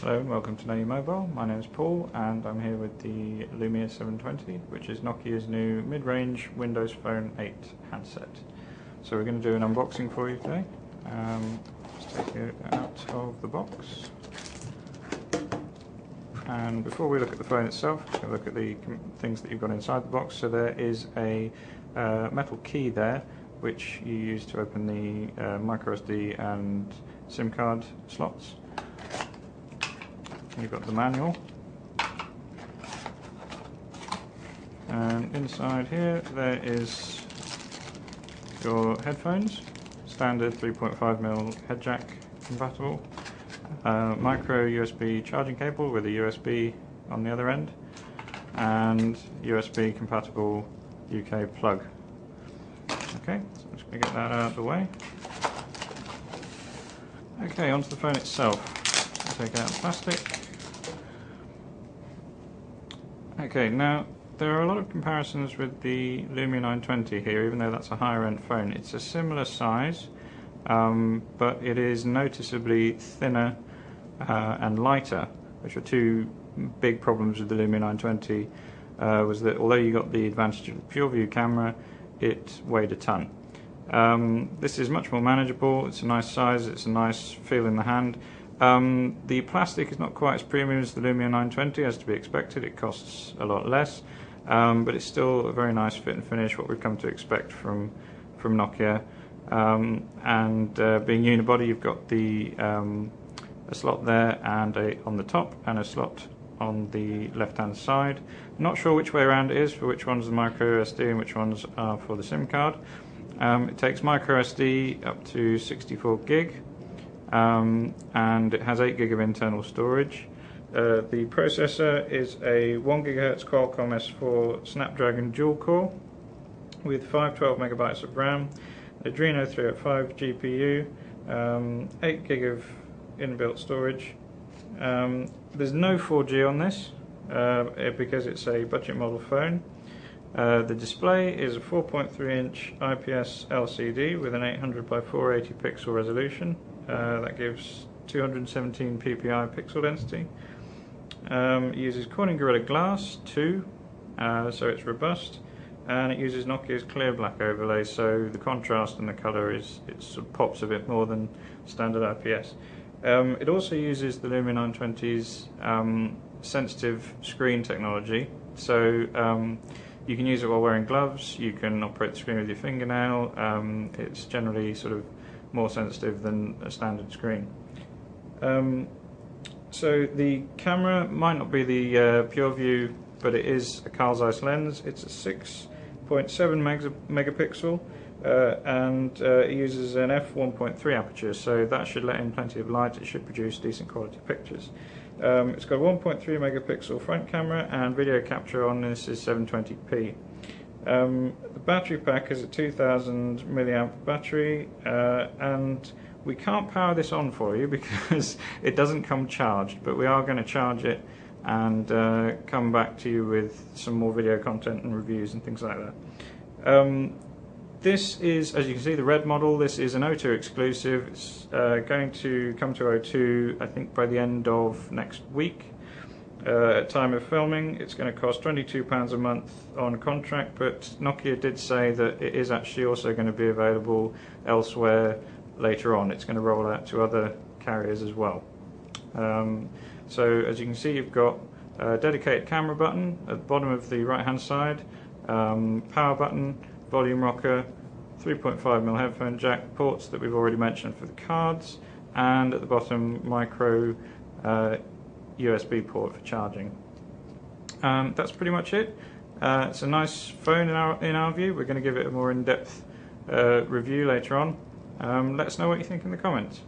Hello and welcome to Know Your Mobile. My name is Paul and I'm here with the Lumia 720, which is Nokia's new mid-range Windows Phone 8 handset. So we're going to do an unboxing for you today. Just take it out of the box. And before we look at the phone itself, just going to look at the things that you've got inside the box. So there is a metal key there, which you use to open the microSD and SIM card slots. You've got the manual, and inside here there is your headphones, standard 3.5mm head jack compatible, micro USB charging cable with a USB on the other end, and USB compatible UK plug. Okay, so I'm just going to get that out of the way. Okay, onto the phone itself. I'll take out the plastic. Okay, now there are a lot of comparisons with the Lumia 920 here, even though that's a higher end phone. It's a similar size, but it is noticeably thinner and lighter, which are two big problems with the Lumia 920, was that although you got the advantage of the pure view camera, it weighed a ton. This is much more manageable, it's a nice size, it's a nice feel in the hand. The plastic is not quite as premium as the Lumia 920, as to be expected. It costs a lot less, but it's still a very nice fit and finish, what we've come to expect from Nokia. Being unibody, you've got a slot there and on the top, and a slot on the left hand side. Not sure which way around it is, for which one's the micro SD and which ones are for the SIM card. It takes micro SD up to 64 gig. And it has 8 gig of internal storage. The processor is a 1 GHz Qualcomm S4 Snapdragon dual core with 512 megabytes of RAM, Adreno 305 GPU, 8 gig of inbuilt storage. There's no 4G on this because it's a budget model phone. The display is a 4.3-inch IPS LCD with an 800 by 480 pixel resolution. That gives 217 ppi pixel density. It uses Corning Gorilla Glass 2, so it's robust, and it uses Nokia's clear black overlay, so the contrast and the colour it sort of pops a bit more than standard IPS. It also uses the Lumia 920's sensitive screen technology, so you can use it while wearing gloves, you can operate the screen with your fingernail. It's generally sort of more sensitive than a standard screen. So the camera might not be the pure view, but it is a Carl Zeiss lens. It's a 6.7 megapixel and it uses an f1.3 aperture, so that should let in plenty of light. It should produce decent quality pictures. It's got a 1.3 megapixel front camera, and video capture on this is 720p. The battery pack is a 2000 milliamp battery, and we can't power this on for you because it doesn't come charged, but we are going to charge it and come back to you with some more video content and reviews and things like that. This is, as you can see, the red model. This is an O2 exclusive. It's going to come to O2, I think, by the end of next week. At time of filming, it's going to cost £22 a month on contract, but Nokia did say that it is actually also going to be available elsewhere later on. It's going to roll out to other carriers as well. So as you can see, you've got a dedicated camera button at the bottom of the right hand side, power button, volume rocker, 3.5mm headphone jack, ports that we've already mentioned for the cards, and at the bottom micro USB port for charging. That's pretty much it. It's a nice phone in our view. We're going to give it a more in-depth review later on. Let us know what you think in the comments.